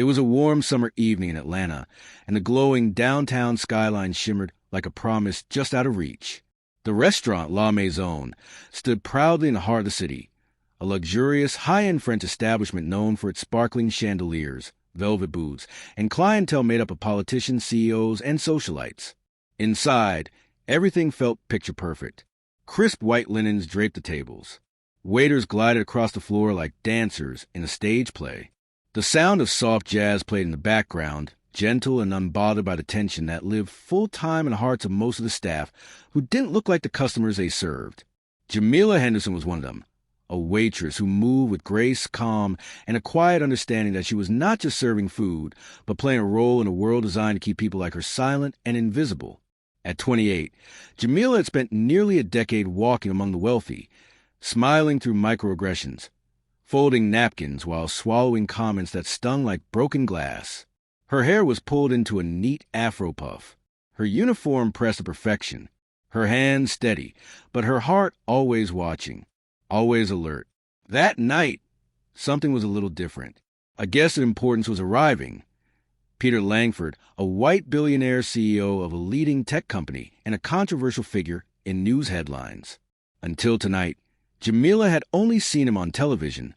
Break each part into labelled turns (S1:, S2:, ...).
S1: It was a warm summer evening in Atlanta, and the glowing downtown skyline shimmered like a promise just out of reach. The restaurant La Maison stood proudly in the heart of the city, a luxurious, high-end French establishment known for its sparkling chandeliers, velvet booths, and clientele made up of politicians, CEOs, and socialites. Inside, everything felt picture-perfect. Crisp white linens draped the tables. Waiters glided across the floor like dancers in a stage play. The sound of soft jazz played in the background, gentle and unbothered by the tension that lived full-time in the hearts of most of the staff, who didn't look like the customers they served. Jamila Henderson was one of them, a waitress who moved with grace, calm, and a quiet understanding that she was not just serving food, but playing a role in a world designed to keep people like her silent and invisible. At 28, Jamila had spent nearly a decade walking among the wealthy, smiling through microaggressions, folding napkins while swallowing comments that stung like broken glass. Her hair was pulled into a neat afro puff, her uniform pressed to perfection, her hands steady, but her heart always watching, always alert. That night, something was a little different. A guest of importance was arriving. Peter Langford, a white billionaire CEO of a leading tech company and a controversial figure in news headlines. Until tonight, Jamila had only seen him on television,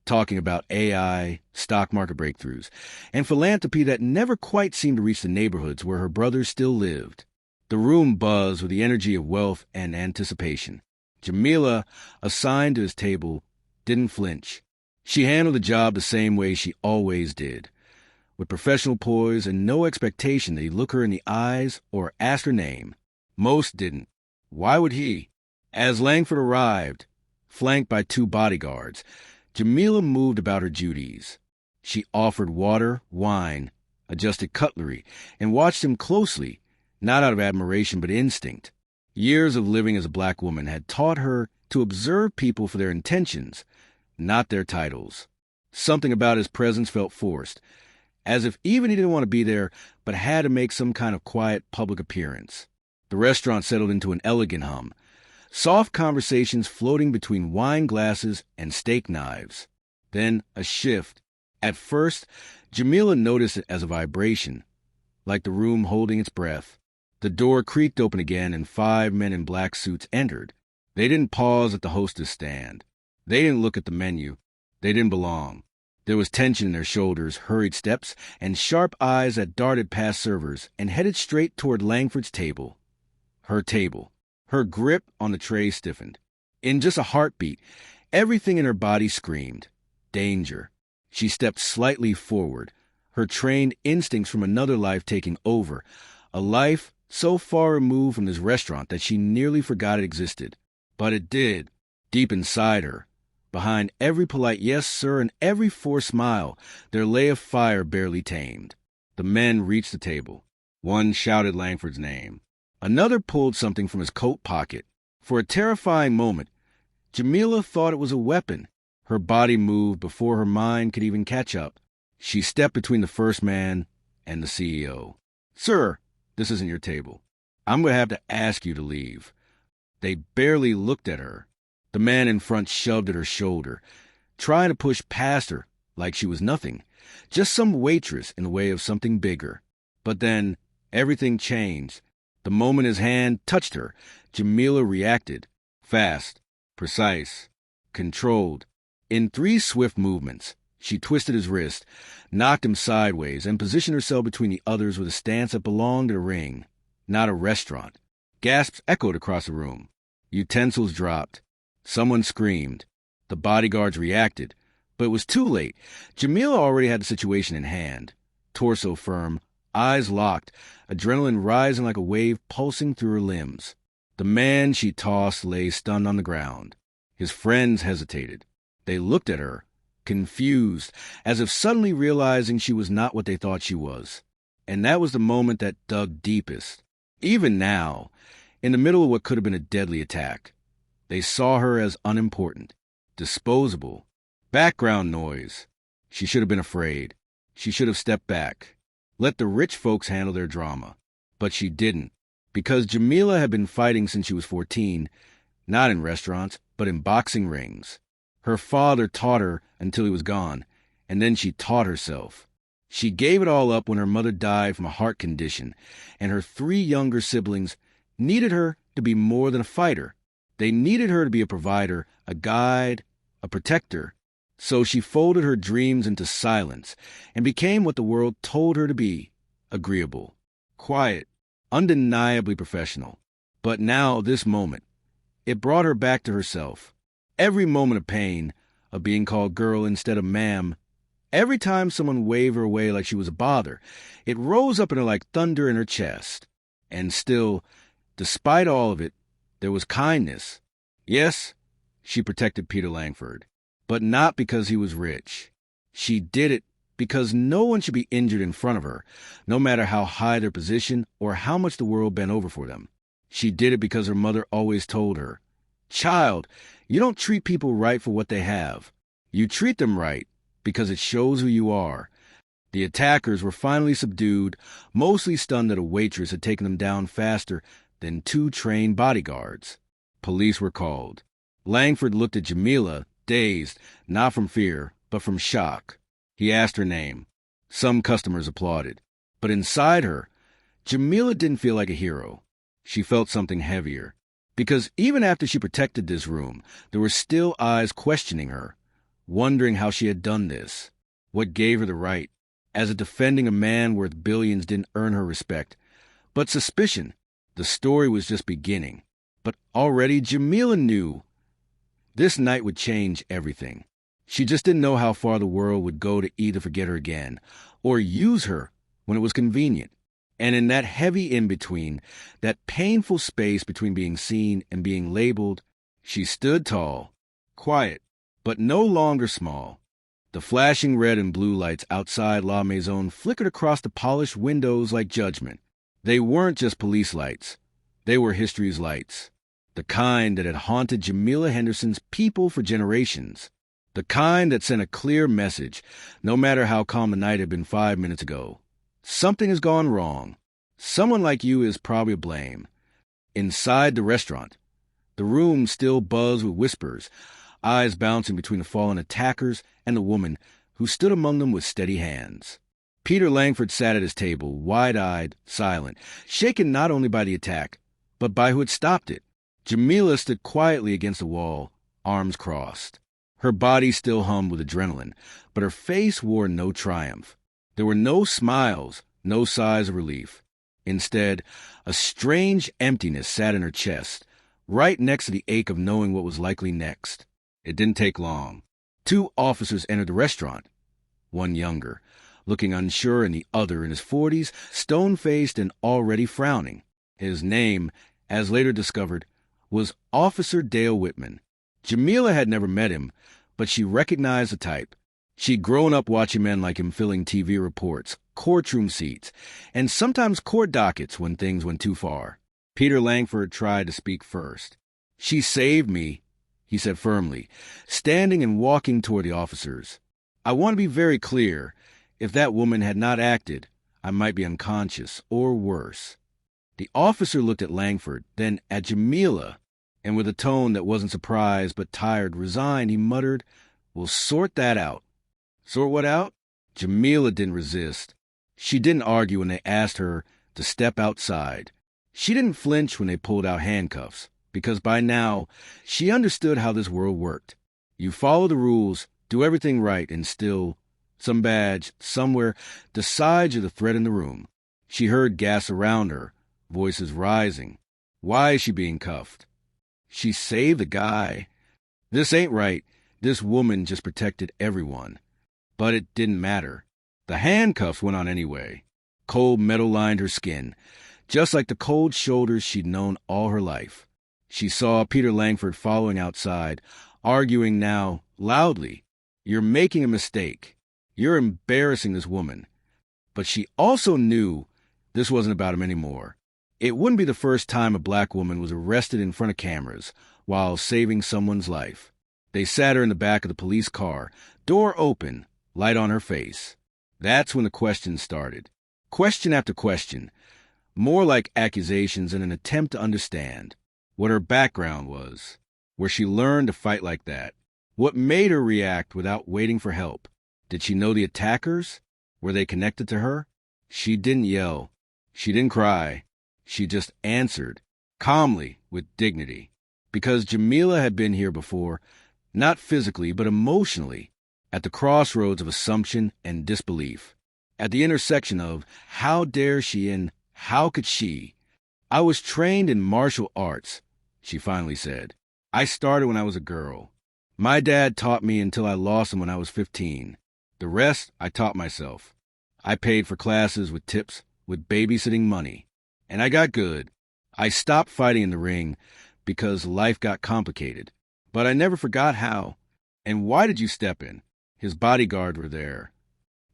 S1: talking about AI, stock market breakthroughs, and philanthropy that never quite seemed to reach the neighborhoods where her brothers still lived. The room buzzed with the energy of wealth and anticipation. Jamila, assigned to his table, didn't flinch. She handled the job the same way she always did, with professional poise and no expectation that he'd look her in the eyes or ask her name. Most didn't. Why would he? As Langford arrived, flanked by 2 bodyguards, Jamila moved about her duties. She offered water, wine, adjusted cutlery, and watched him closely, not out of admiration but instinct. Years of living as a black woman had taught her to observe people for their intentions, not their titles. Something about his presence felt forced, as if even he didn't want to be there but had to make some kind of quiet public appearance. The restaurant settled into an elegant hum, soft conversations floating between wine glasses and steak knives. Then a shift. At first, Jamila noticed it as a vibration, like the room holding its breath. The door creaked open again and 5 men in black suits entered. They didn't pause at the hostess stand. They didn't look at the menu. They didn't belong. There was tension in their shoulders, hurried steps, and sharp eyes that darted past servers and headed straight toward Langford's table. Her table. Her grip on the tray stiffened. In just a heartbeat, everything in her body screamed. Danger. She stepped slightly forward, her trained instincts from another life taking over, a life so far removed from this restaurant that she nearly forgot it existed. But it did, deep inside her. Behind every polite yes, sir, and every forced smile, there lay a fire barely tamed. The men reached the table. One shouted Langford's name. Another pulled something from his coat pocket. For a terrifying moment, Jamila thought it was a weapon. Her body moved before her mind could even catch up. She stepped between the first man and the CEO. Sir, this isn't your table. I'm going to have to ask you to leave. They barely looked at her. The man in front shoved at her shoulder, trying to push past her like she was nothing, just some waitress in the way of something bigger. But then everything changed. The moment his hand touched her, Jamila reacted. Fast, precise, controlled. In 3 swift movements, she twisted his wrist, knocked him sideways, and positioned herself between the others with a stance that belonged to the ring, not a restaurant. Gasps echoed across the room. Utensils dropped. Someone screamed. The bodyguards reacted, but it was too late. Jamila already had the situation in hand. Torso firm, eyes locked, adrenaline rising like a wave pulsing through her limbs. The man she tossed lay stunned on the ground. His friends hesitated. They looked at her, confused, as if suddenly realizing she was not what they thought she was. And that was the moment that dug deepest. Even now, in the middle of what could have been a deadly attack, they saw her as unimportant, disposable, background noise. She should have been afraid. She should have stepped back. Let the rich folks handle their drama. But she didn't, because Jamila had been fighting since she was 14, not in restaurants, but in boxing rings. Her father taught her until he was gone, and then she taught herself. She gave it all up when her mother died from a heart condition, and her 3 younger siblings needed her to be more than a fighter. They needed her to be a provider, a guide, a protector. So she folded her dreams into silence and became what the world told her to be: agreeable, quiet, undeniably professional. But now, this moment, it brought her back to herself. Every moment of pain, of being called girl instead of ma'am, every time someone waved her away like she was a bother, it rose up in her like thunder in her chest. And still, despite all of it, there was kindness. Yes, she protected Peter Langford, but not because he was rich. She did it because no one should be injured in front of her, no matter how high their position or how much the world bent over for them. She did it because her mother always told her, "Child, you don't treat people right for what they have. You treat them right because it shows who you are." The attackers were finally subdued, mostly stunned that a waitress had taken them down faster than 2 trained bodyguards. Police were called. Langford looked at Jamila, dazed, not from fear, but from shock. He asked her name. Some customers applauded. But inside her, Jamila didn't feel like a hero. She felt something heavier. Because even after she protected this room, there were still eyes questioning her, wondering how she had done this. What gave her the right? As if defending a man worth billions didn't earn her respect. But suspicion. The story was just beginning. But already Jamila knew this night would change everything. She just didn't know how far the world would go to either forget her again or use her when it was convenient. And in that heavy in-between, that painful space between being seen and being labeled, she stood tall, quiet, but no longer small. The flashing red and blue lights outside La Maison flickered across the polished windows like judgment. They weren't just police lights. They were history's lights. The kind that had haunted Jamila Henderson's people for generations. The kind that sent a clear message, no matter how calm the night had been 5 minutes ago. Something has gone wrong. Someone like you is probably to blame. Inside the restaurant, the room still buzzed with whispers, eyes bouncing between the fallen attackers and the woman who stood among them with steady hands. Peter Langford sat at his table, wide-eyed, silent, shaken not only by the attack, but by who had stopped it. Jamila stood quietly against the wall, arms crossed. Her body still hummed with adrenaline, but her face wore no triumph. There were no smiles, no sighs of relief. Instead, a strange emptiness sat in her chest, right next to the ache of knowing what was likely next. It didn't take long. 2 officers entered the restaurant, one younger, looking unsure, and the other in his 40s, stone-faced and already frowning. His name, as later discovered, was Officer Dale Whitman. Jamila had never met him, but she recognized the type. She'd grown up watching men like him filling TV reports, courtroom seats, and sometimes court dockets when things went too far. Peter Langford tried to speak first. "She saved me," he said firmly, standing and walking toward the officers. "I want to be very clear. If that woman had not acted, I might be unconscious, or worse." The officer looked at Langford, then at Jamila, and with a tone that wasn't surprised but tired, resigned, he muttered, "We'll sort that out." Sort what out? Jamila didn't resist. She didn't argue when they asked her to step outside. She didn't flinch when they pulled out handcuffs, because by now she understood how this world worked. You follow the rules, do everything right, and still, some badge, somewhere, decides you're the threat in the room. She heard gas around her, voices rising. Why is she being cuffed? She saved the guy. This ain't right. This woman just protected everyone. But it didn't matter. The handcuffs went on anyway. Cold metal lined her skin, just like the cold shoulders she'd known all her life. She saw Peter Langford following outside, arguing now, loudly, "You're making a mistake. You're embarrassing this woman." But she also knew this wasn't about him anymore. It wouldn't be the first time a black woman was arrested in front of cameras while saving someone's life. They sat her in the back of the police car, door open, light on her face. That's when the questions started. Question after question, more like accusations in an attempt to understand what her background was, where she learned to fight like that, what made her react without waiting for help. Did she know the attackers? Were they connected to her? She didn't yell. She didn't cry. She just answered, calmly, with dignity. Because Jamila had been here before, not physically, but emotionally, at the crossroads of assumption and disbelief. At the intersection of how dare she and how could she? I was trained in martial arts, she finally said. I started when I was a girl. My dad taught me until I lost him when I was 15. The rest, I taught myself. I paid for classes with tips, with babysitting money. And I got good. I stopped fighting in the ring because life got complicated. But I never forgot how. And why did you step in? His bodyguard were there.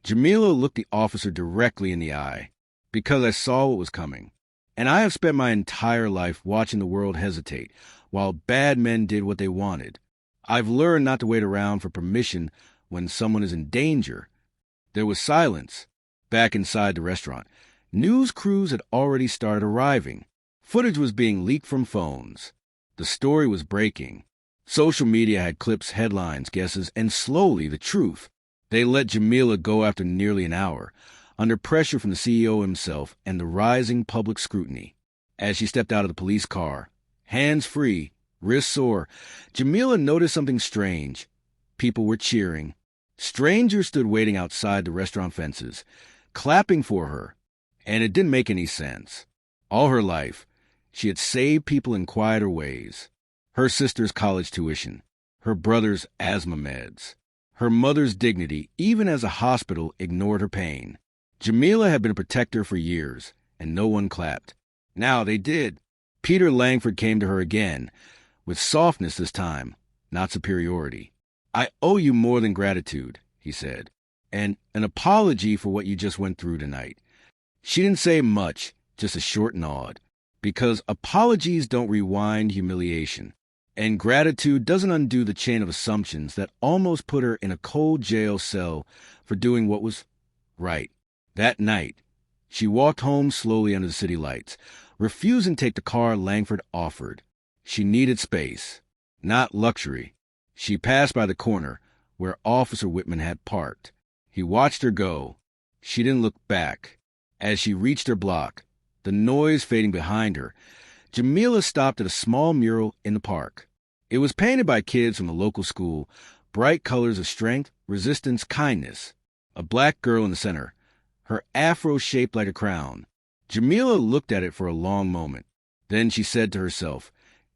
S1: Jamila looked the officer directly in the eye. Because I saw what was coming. And I have spent my entire life watching the world hesitate, while bad men did what they wanted. I've learned not to wait around for permission when someone is in danger. There was silence. Back inside the restaurant, news crews had already started arriving. Footage was being leaked from phones. The story was breaking. Social media had clips, headlines, guesses, and slowly the truth. They let Jamila go after nearly an hour, under pressure from the CEO himself and the rising public scrutiny. As she stepped out of the police car, hands free, wrists sore, Jamila noticed something strange. People were cheering. Strangers stood waiting outside the restaurant fences, clapping for her, and it didn't make any sense. All her life, she had saved people in quieter ways. Her sister's college tuition, her brother's asthma meds, her mother's dignity, even as a hospital ignored her pain. Jamila had been a protector for years, and no one clapped. Now they did. Peter Langford came to her again, with softness this time, not superiority. I owe you more than gratitude, he said, and an apology for what you just went through tonight. She didn't say much, just a short nod, because apologies don't rewind humiliation, and gratitude doesn't undo the chain of assumptions that almost put her in a cold jail cell for doing what was right. That night, she walked home slowly under the city lights, refusing to take the car Langford offered. She needed space, not luxury. She passed by the corner where Officer Whitman had parked. He watched her go. She didn't look back. As she reached her block, the noise fading behind her, Jamila stopped at a small mural in the park. It was painted by kids from the local school, bright colors of strength, resistance, kindness. A black girl in the center, her afro shaped like a crown. Jamila looked at it for a long moment. Then she said to herself,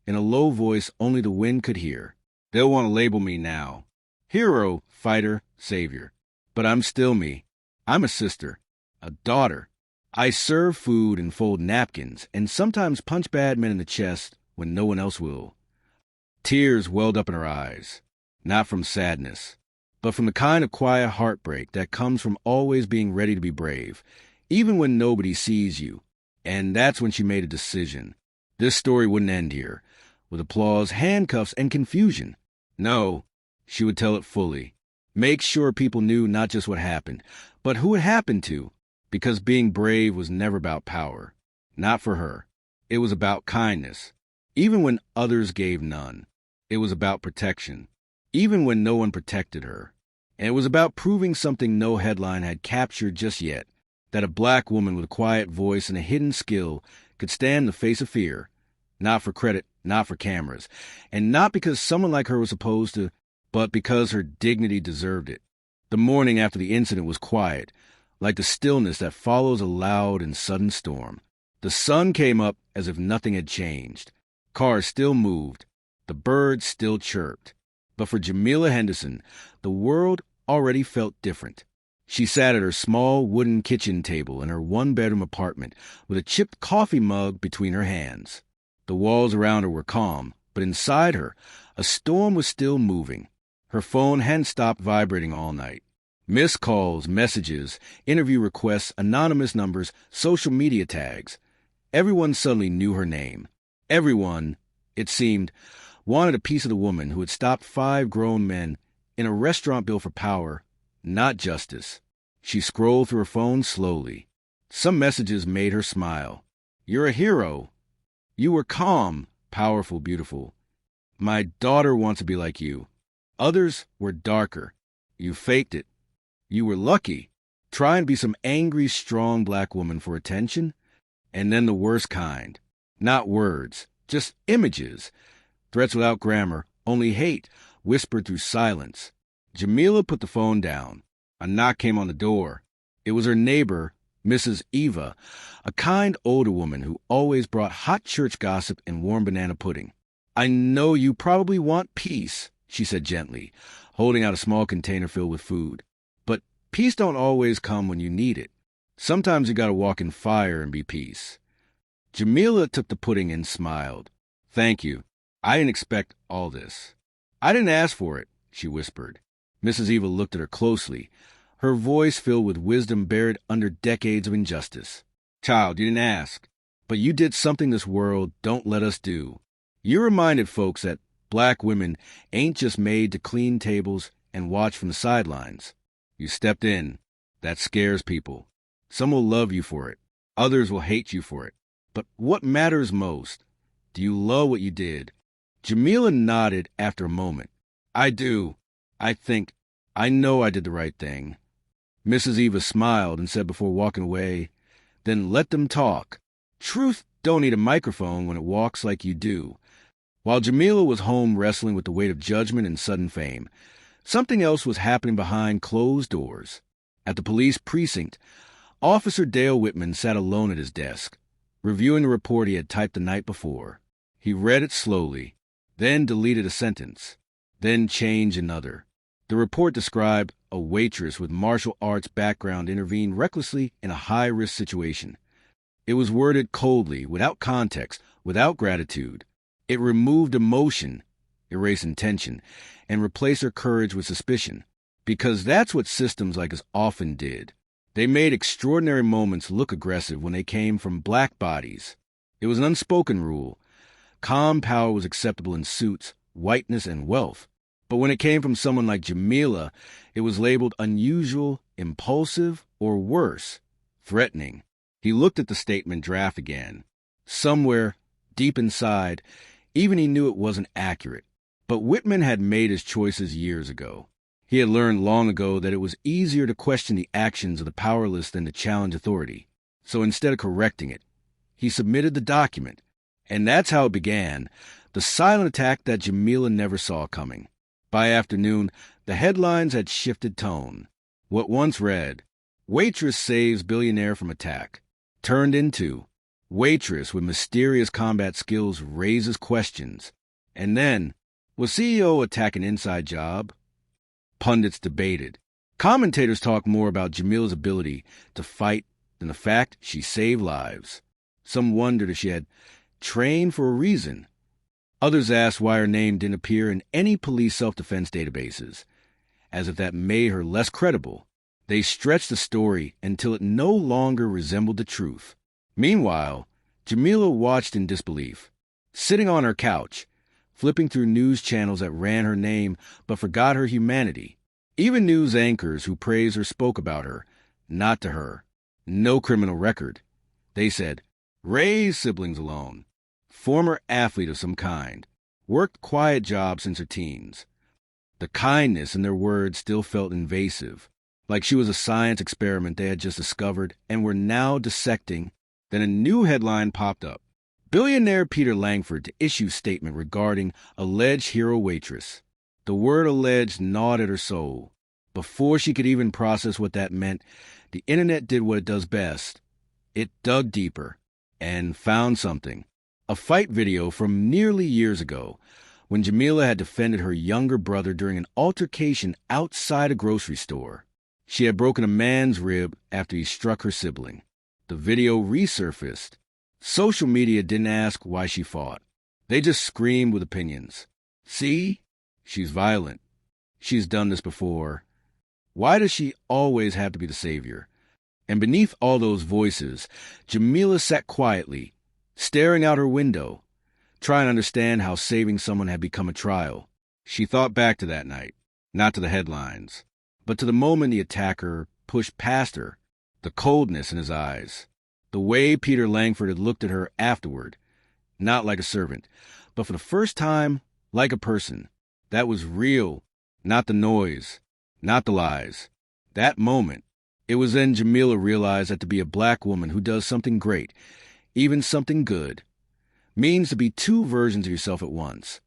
S1: in a low voice only the wind could hear, "They'll want to label me now. Hero, fighter, savior. But I'm still me. I'm a sister, a daughter. I serve food and fold napkins and sometimes punch bad men in the chest when no one else will." Tears welled up in her eyes, not from sadness, but from the kind of quiet heartbreak that comes from always being ready to be brave, even when nobody sees you. And that's when she made a decision. This story wouldn't end here, with applause, handcuffs, and confusion. No, she would tell it fully. Make sure people knew not just what happened, but who it happened to, because being brave was never about power. Not for her. It was about kindness, even when others gave none. It was about protection, even when no one protected her. And it was about proving something no headline had captured just yet, that a black woman with a quiet voice and a hidden skill could stand in the face of fear, not for credit, not for cameras, and not because someone like her was supposed to, but because her dignity deserved it. The morning after the incident was quiet, like the stillness that follows a loud and sudden storm. The sun came up as if nothing had changed. Cars still moved. The birds still chirped. But for Jamila Henderson, the world already felt different. She sat at her small wooden kitchen table in her one-bedroom apartment with a chipped coffee mug between her hands. The walls around her were calm, but inside her, a storm was still moving. Her phone hadn't stopped vibrating all night. Missed calls, messages, interview requests, anonymous numbers, social media tags. Everyone suddenly knew her name. Everyone, it seemed, wanted a piece of the woman who had stopped 5 grown men in a restaurant built for power, not justice. She scrolled through her phone slowly. Some messages made her smile. "You're a hero. You were calm, powerful, beautiful. My daughter wants to be like you." Others were darker. "You faked it. You were lucky. Try and be some angry, strong black woman for attention, and then the worst kind. Not words, just images. Threats without grammar, only hate, whispered through silence. Jamila put the phone down. A knock came on the door. It was her neighbor, Mrs. Eva, a kind older woman who always brought hot church gossip and warm banana pudding. "I know you probably want peace," she said gently, holding out a small container filled with food. "But peace don't always come when you need it. Sometimes you gotta walk in fire and be peace." Jamila took the pudding and smiled. "Thank you. I didn't expect all this." "I didn't ask for it," she whispered. Mrs. Eva looked at her closely, her voice filled with wisdom buried under decades of injustice. "Child, you didn't ask, but you did something this world don't let us do. You reminded folks that black women ain't just made to clean tables and watch from the sidelines. You stepped in. That scares people. Some will love you for it. Others will hate you for it. But what matters most? Do you love what you did?" Jamila nodded after a moment. "I do. I know I did the right thing." Mrs. Eva smiled and said before walking away, "Then let them talk. Truth don't need a microphone when it walks like you do." While Jamila was home wrestling with the weight of judgment and sudden fame, something else was happening behind closed doors. At the police precinct, Officer Dale Whitman sat alone at his desk, reviewing the report he had typed the night before. He read it slowly, then deleted a sentence, then changed another. The report described a waitress with martial arts background intervened recklessly in a high-risk situation. It was worded coldly, without context, without gratitude. It removed emotion, erased intention, and replaced her courage with suspicion. Because that's what systems like us often did. They made extraordinary moments look aggressive when they came from black bodies. It was an unspoken rule. Calm power was acceptable in suits, whiteness, and wealth. But when it came from someone like Jamila, it was labeled unusual, impulsive, or worse, threatening. He looked at the statement draft again. Somewhere, deep inside, even he knew it wasn't accurate. But Whitman had made his choices years ago. He had learned long ago that it was easier to question the actions of the powerless than to challenge authority. So instead of correcting it, he submitted the document. And that's how it began, the silent attack that Jamila never saw coming. By afternoon, the headlines had shifted tone. What once read, "Waitress saves billionaire from attack," turned into, "Waitress with mysterious combat skills raises questions." And then, was CEO attack an inside job? Pundits debated. Commentators talked more about Jamila's ability to fight than the fact she saved lives. Some wondered if she had trained for a reason. Others asked why her name didn't appear in any police self-defense databases, as if that made her less credible. They stretched the story until it no longer resembled the truth. Meanwhile, Jamila watched in disbelief, sitting on her couch, flipping through news channels that ran her name but forgot her humanity. Even news anchors who praised her spoke about her, not to her. No criminal record. They said, raised siblings alone. Former athlete of some kind. Worked quiet jobs since her teens. The kindness in their words still felt invasive, like she was a science experiment they had just discovered and were now dissecting. Then a new headline popped up. Billionaire Peter Langford to issue statement regarding alleged hero waitress. The word alleged gnawed at her soul. Before she could even process what that meant, the internet did what it does best. It dug deeper and found something. A fight video from nearly years ago, when Jamila had defended her younger brother during an altercation outside a grocery store. She had broken a man's rib after he struck her sibling. The video resurfaced. Social media didn't ask why she fought. They just screamed with opinions. See? She's violent. She's done this before. Why does she always have to be the savior? And beneath all those voices, Jamila sat quietly, staring out her window, trying to understand how saving someone had become a trial. She thought back to that night, not to the headlines, but to the moment the attacker pushed past her, the coldness in his eyes, the way Peter Langford had looked at her afterward, not like a servant, but for the first time, like a person. That was real, not the noise, not the lies. That moment, It was then Jamila realized that to be a black woman who does something great, even something good, means to be two versions of yourself at once.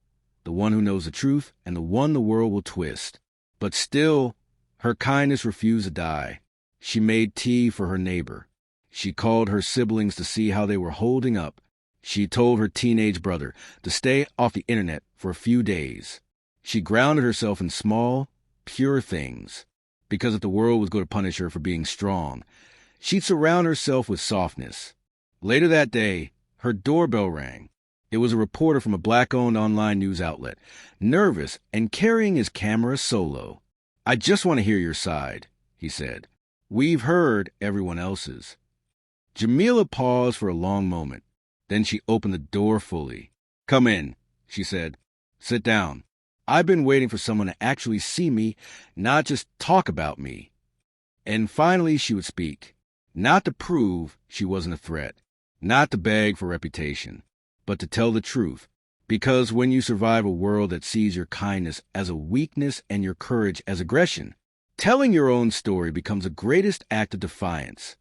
S1: The one who knows the truth and the one the world will twist. But still, her kindness refused to die. She made tea for her neighbor. She called her siblings to see how they were holding up. She told her teenage brother to stay off the internet for a few days. She grounded herself in small, pure things. Because if the world was going to punish her for being strong, she'd surround herself with softness. Later that day, her doorbell rang. It was a reporter from a black-owned online news outlet, nervous and carrying his camera solo. "I just want to hear your side," he said. "We've heard everyone else's." Jamila paused for a long moment. Then she opened the door fully. "Come in," she said. "Sit down. I've been waiting for someone to actually see me, not just talk about me." And finally she would speak. Not to prove she wasn't a threat. Not to beg for reputation. But to tell the truth. Because when you survive a world that sees your kindness as a weakness and your courage as aggression, telling your own story becomes the greatest act of defiance.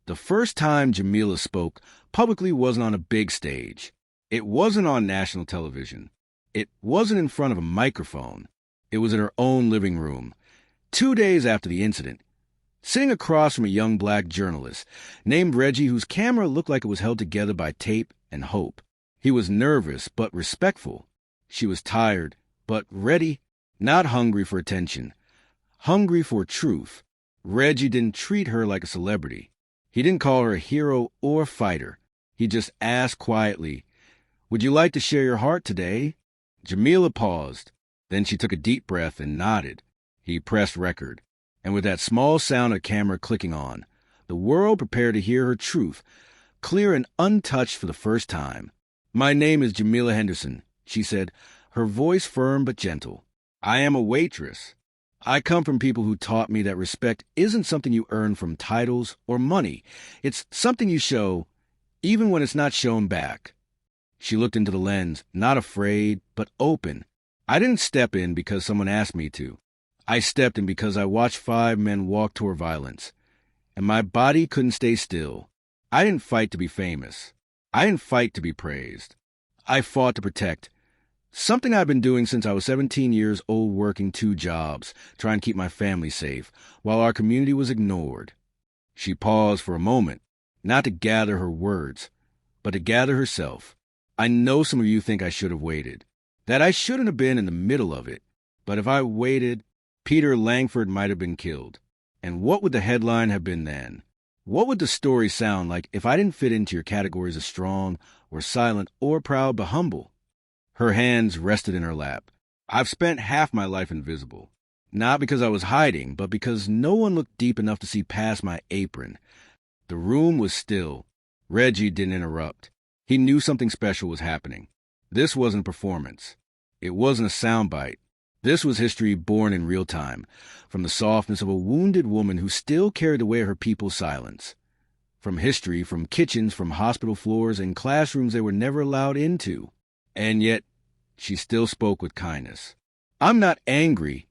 S1: The first time Jamila spoke publicly wasn't on a big stage. It wasn't on national television. It wasn't in front of a microphone. It was in her own living room, 2 days after the incident, sitting across from a young black journalist named Reggie, whose camera looked like it was held together by tape and hope. He was nervous but respectful. She was tired but ready, not hungry for attention, hungry for truth. Reggie didn't treat her like a celebrity. He didn't call her a hero or fighter. He just asked quietly, "Would you like to share your heart today?" Jamila paused. Then she took a deep breath and nodded. He pressed record. And with that small sound of camera clicking on, the world prepared to hear her truth, clear and untouched for the first time. "My name is Jamila Henderson," she said, her voice firm but gentle. "I am a waitress. I come from people who taught me that respect isn't something you earn from titles or money. It's something you show, even when it's not shown back." She looked into the lens, not afraid, but open. "I didn't step in because someone asked me to. I stepped in because I watched 5 men walk toward violence, and my body couldn't stay still. I didn't fight to be famous. I didn't fight to be praised. I fought to protect. Something I've been doing since I was 17 years old, working 2 jobs, trying to keep my family safe, while our community was ignored." She paused for a moment, not to gather her words, but to gather herself. "I know some of you think I should have waited, that I shouldn't have been in the middle of it. But if I waited, Peter Langford might have been killed. And what would the headline have been then? What would the story sound like if I didn't fit into your categories of strong or silent or proud but humble?" Her hands rested in her lap. "I've spent half my life invisible. Not because I was hiding, but because no one looked deep enough to see past my apron." The room was still. Reggie didn't interrupt. He knew something special was happening. This wasn't a performance. It wasn't a soundbite. This was history born in real time, from the softness of a wounded woman who still carried the weight of her people's silence. From history, from kitchens, from hospital floors, and classrooms they were never allowed into. And yet, she still spoke with kindness. "I'm not angry,"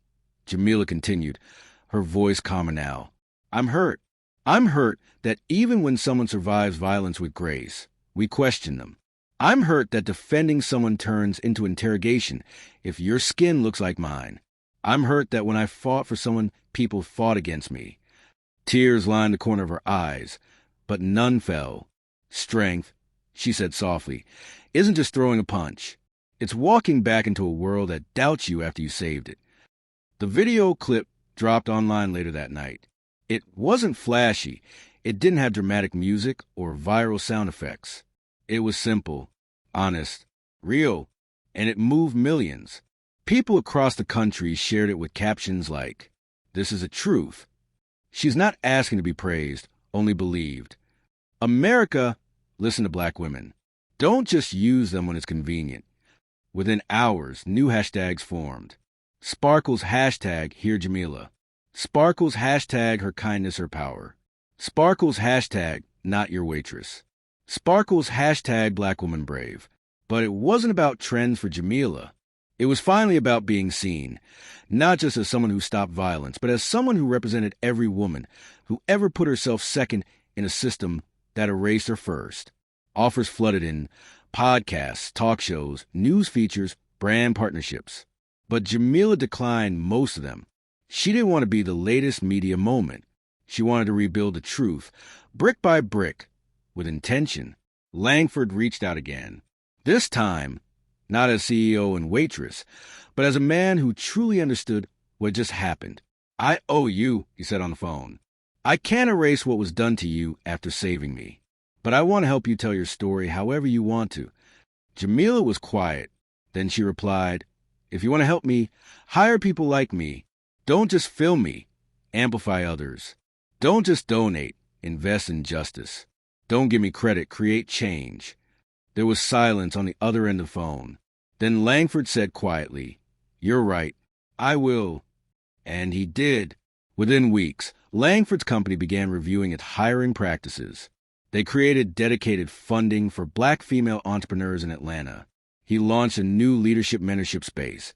S1: Jamila continued, her voice calmer now. "I'm hurt. I'm hurt that even when someone survives violence with grace, we question them. I'm hurt that defending someone turns into interrogation if your skin looks like mine. I'm hurt that when I fought for someone, people fought against me." Tears lined the corner of her eyes, but none fell. "Strength," she said softly, "isn't just throwing a punch. It's walking back into a world that doubts you after you saved it." The video clip dropped online later that night. It wasn't flashy. It didn't have dramatic music or viral sound effects. It was simple, honest, real, and it moved millions. People across the country shared it with captions like, "This is a truth." She's not asking to be praised, only believed. America, listen to black women. Don't just use them when it's convenient. Within hours, new hashtags formed. Sparkle's hashtag Hear Jamila. Sparkle's hashtag Her Kindness, Her Power. Sparkle's hashtag Not Your Waitress. Sparkle's hashtag Black Woman Brave. But it wasn't about trends for Jamila. It was finally about being seen, not just as someone who stopped violence, but as someone who represented every woman who ever put herself second in a system that erased her first. Offers flooded in: podcasts, talk shows, news features, brand partnerships. But Jamila declined most of them. She didn't want to be the latest media moment. She wanted to rebuild the truth, brick by brick, with intention. Langford reached out again. This time, not as CEO and Waitress, but as a man who truly understood what just happened. "I owe you," he said on the phone. "I can't erase what was done to you after saving me, but I want to help you tell your story however you want to." Jamila was quiet. Then she replied, "If you want to help me, hire people like me. Don't just film me. Amplify others. Don't just donate. Invest in justice. Don't give me credit. Create change." There was silence on the other end of the phone. Then Langford said quietly, "You're right. I will." And he did. Within weeks, Langford's company began reviewing its hiring practices. They created dedicated funding for Black female entrepreneurs in Atlanta. He launched a new leadership mentorship space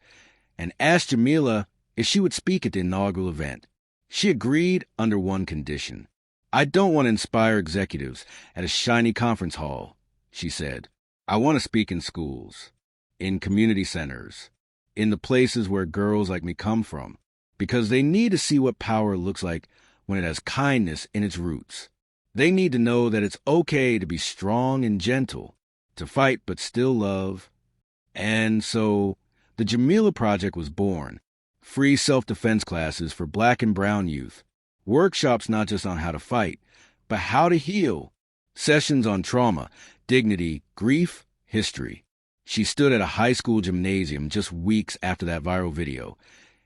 S1: and asked Jamila if she would speak at the inaugural event. She agreed under one condition. "I don't want to inspire executives at a shiny conference hall," she said. "I want to speak in schools, in community centers, in the places where girls like me come from, because they need to see what power looks like when it has kindness in its roots. They need to know that it's okay to be strong and gentle, to fight but still love." And so the Jamila Project was born. Free self-defense classes for Black and brown youth. Workshops not just on how to fight, but how to heal. Sessions on trauma, dignity, grief, history. She stood at a high school gymnasium just weeks after that viral video,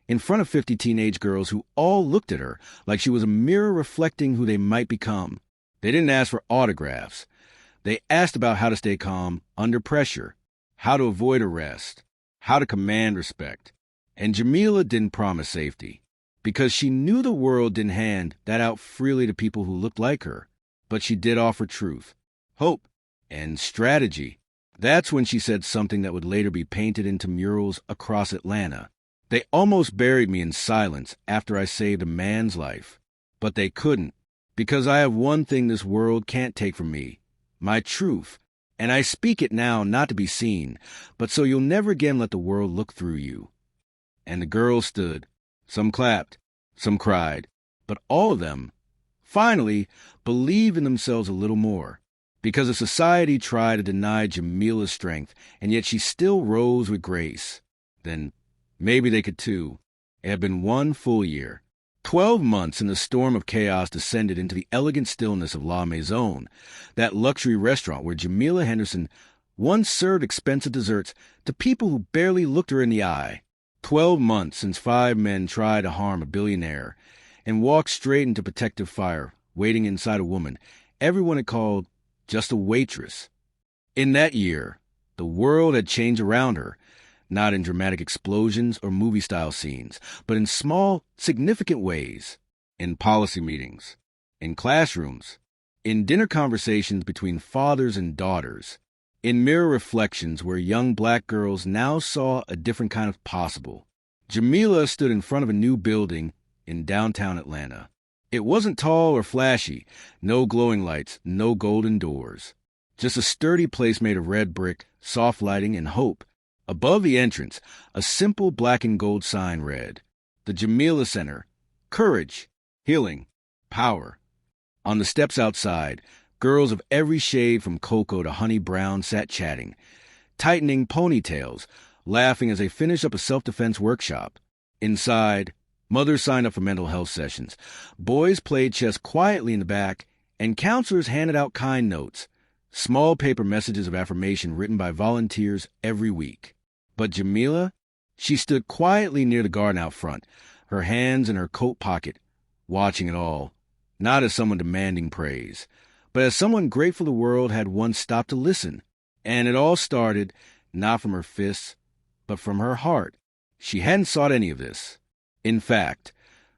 S1: in front of 50 teenage girls who all looked at her like she was a mirror reflecting who they might become. They didn't ask for autographs. They asked about how to stay calm under pressure, how to avoid arrest, how to command respect. And Jamila didn't promise safety, because she knew the world didn't hand that out freely to people who looked like her. But she did offer truth, hope, and strategy. That's when she said something that would later be painted into murals across Atlanta. "They almost buried me in silence after I saved a man's life. But they couldn't, because I have one thing this world can't take from me, my truth. And I speak it now not to be seen, but so you'll never again let the world look through you." And the girls stood. Some clapped, some cried, but all of them, finally, believed in themselves a little more. Because a society tried to deny Jamila's strength, and yet she still rose with grace. Then maybe they could too. It had been one full year. 12 months, and the storm of chaos descended into the elegant stillness of La Maison, that luxury restaurant where Jamila Henderson once served expensive desserts to people who barely looked her in the eye. 12 months since 5 men tried to harm a billionaire and walked straight into protective fire, waiting inside a woman everyone had called just a waitress. In that year, the world had changed around her, not in dramatic explosions or movie-style scenes, but in small, significant ways. In policy meetings, in classrooms, in dinner conversations between fathers and daughters, in mirror reflections where young Black girls now saw a different kind of possible. Jamila stood in front of a new building in downtown Atlanta. It wasn't tall or flashy, no glowing lights, no golden doors. Just a sturdy place made of red brick, soft lighting, and hope. Above the entrance, a simple black and gold sign read, "The Jamila Center. Courage, healing, power." On the steps outside, girls of every shade from cocoa to honey brown sat chatting, tightening ponytails, laughing as they finished up a self-defense workshop. Inside, mothers signed up for mental health sessions, boys played chess quietly in the back, and counselors handed out kind notes, small paper messages of affirmation written by volunteers every week. But Jamila, she stood quietly near the garden out front, her hands in her coat pocket, watching it all, not as someone demanding praise, but as someone grateful the world had once stopped to listen. And it all started, not from her fists, but from her heart. She hadn't sought any of this. In fact,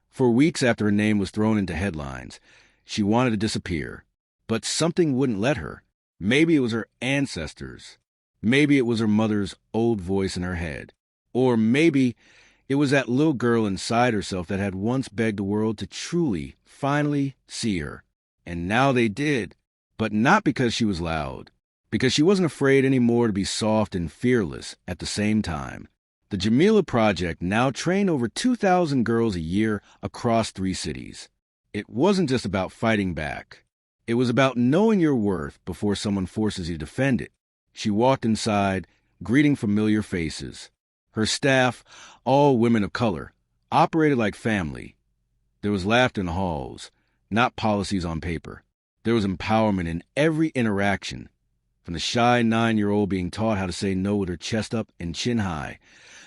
S1: for weeks after her name was thrown into headlines, she wanted to disappear. But something wouldn't let her. Maybe it was her ancestors. Maybe it was her mother's old voice in her head. Or maybe it was that little girl inside herself that had once begged the world to truly, finally see her. And now they did. But not because she was loud. Because she wasn't afraid anymore to be soft and fearless at the same time. The Jamila Project now trained over 2,000 girls a year across 3 cities. It wasn't just about fighting back. It was about knowing your worth before someone forces you to defend it. She walked inside, greeting familiar faces. Her staff, all women of color, operated like family. There was laughter in the halls, not policies on paper. There was empowerment in every interaction, from the shy 9-year-old being taught how to say no with her chest up and chin high,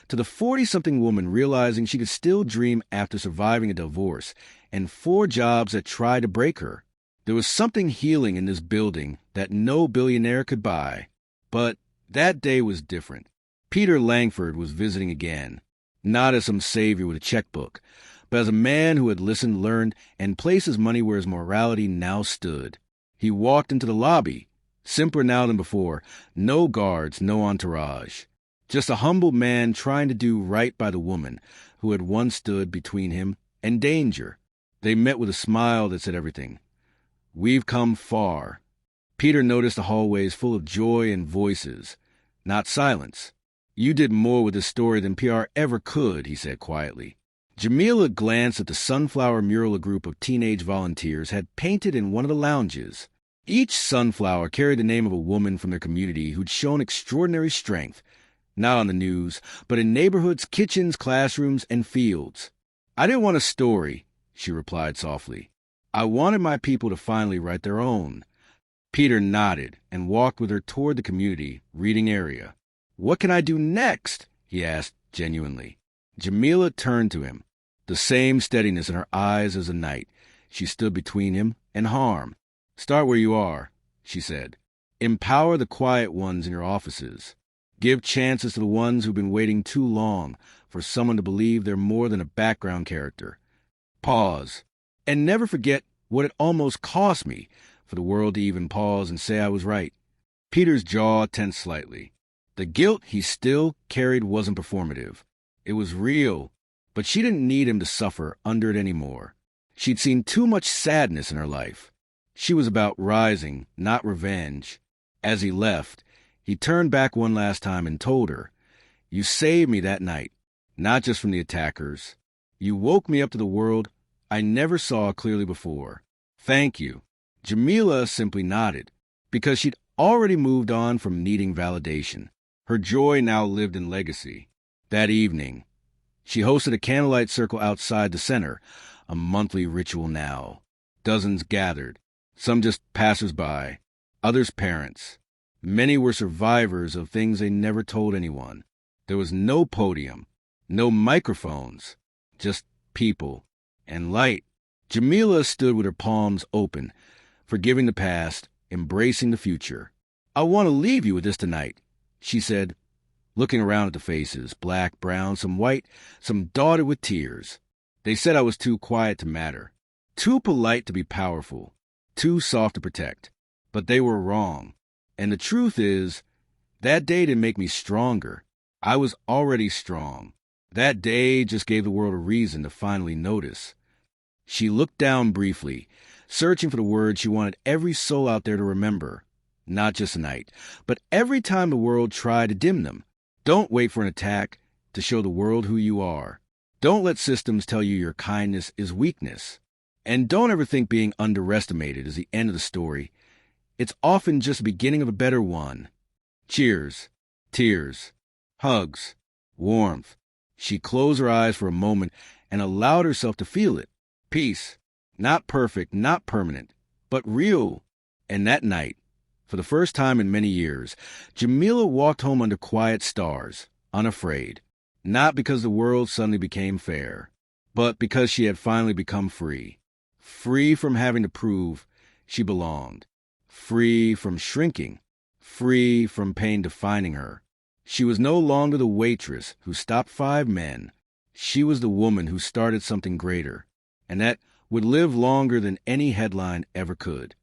S1: to the 40-something woman realizing she could still dream after surviving a divorce and 4 jobs that tried to break her. There was something healing in this building that no billionaire could buy. But that day was different. Peter Langford was visiting again, not as some savior with a checkbook, but as a man who had listened, learned, and placed his money where his morality now stood. He walked into the lobby, simpler now than before, no guards, no entourage. Just a humble man trying to do right by the woman who had once stood between him and danger. They met with a smile that said everything. "We've come far." Peter noticed the hallways full of joy and voices, not silence. "You did more with this story than PR ever could," he said quietly. Jamila glanced at the sunflower mural a group of teenage volunteers had painted in one of the lounges. Each sunflower carried the name of a woman from their community who'd shown extraordinary strength, not on the news, but in neighborhoods, kitchens, classrooms, and fields. "I didn't want a story," she replied softly. "I wanted my people to finally write their own." Peter nodded and walked with her toward the community reading area. "What can I do next?" he asked genuinely. Jamila turned to him, the same steadiness in her eyes as the night. She stood between him and harm. "Start where you are," she said. "Empower the quiet ones in your offices. Give chances to the ones who've been waiting too long for someone to believe they're more than a background character. Pause. And never forget what it almost cost me for the world to even pause and say I was right." Peter's jaw tensed slightly. The guilt he still carried wasn't performative. It was real, but she didn't need him to suffer under it anymore. She'd seen too much sadness in her life. She was about rising, not revenge. As he left, he turned back one last time and told her, "You saved me that night, not just from the attackers. You woke me up to the world I never saw clearly before. Thank you." Jamila simply nodded, because she'd already moved on from needing validation. Her joy now lived in legacy. That evening, she hosted a candlelight circle outside the center, a monthly ritual now. Dozens gathered, some just passers-by, others parents. Many were survivors of things they never told anyone. There was no podium, no microphones, just people and light. Jamila stood with her palms open, forgiving the past, embracing the future. "I want to leave you with this tonight," she said, looking around at the faces, black, brown, some white, some dotted with tears. They said I was too quiet to matter, too polite to be powerful, too soft to protect. But they were wrong. And the truth is, that day didn't make me stronger. I was already strong. That day just gave the world a reason to finally notice. She looked down briefly, searching for the words she wanted every soul out there to remember. Not just tonight, but every time the world tried to dim them. Don't wait for an attack to show the world who you are. Don't let systems tell you your kindness is weakness. And don't ever think being underestimated is the end of the story. It's often just the beginning of a better one. Cheers, tears, hugs, warmth. She closed her eyes for a moment and allowed herself to feel it. Peace. Not perfect, not permanent, but real. And that night, for the first time in many years, Jamila walked home under quiet stars, unafraid. Not because the world suddenly became fair, but because she had finally become free. Free from having to prove she belonged. Free from shrinking. Free from pain defining her. She was no longer the waitress who stopped 5 men. She was the woman who started something greater, and that would live longer than any headline ever could.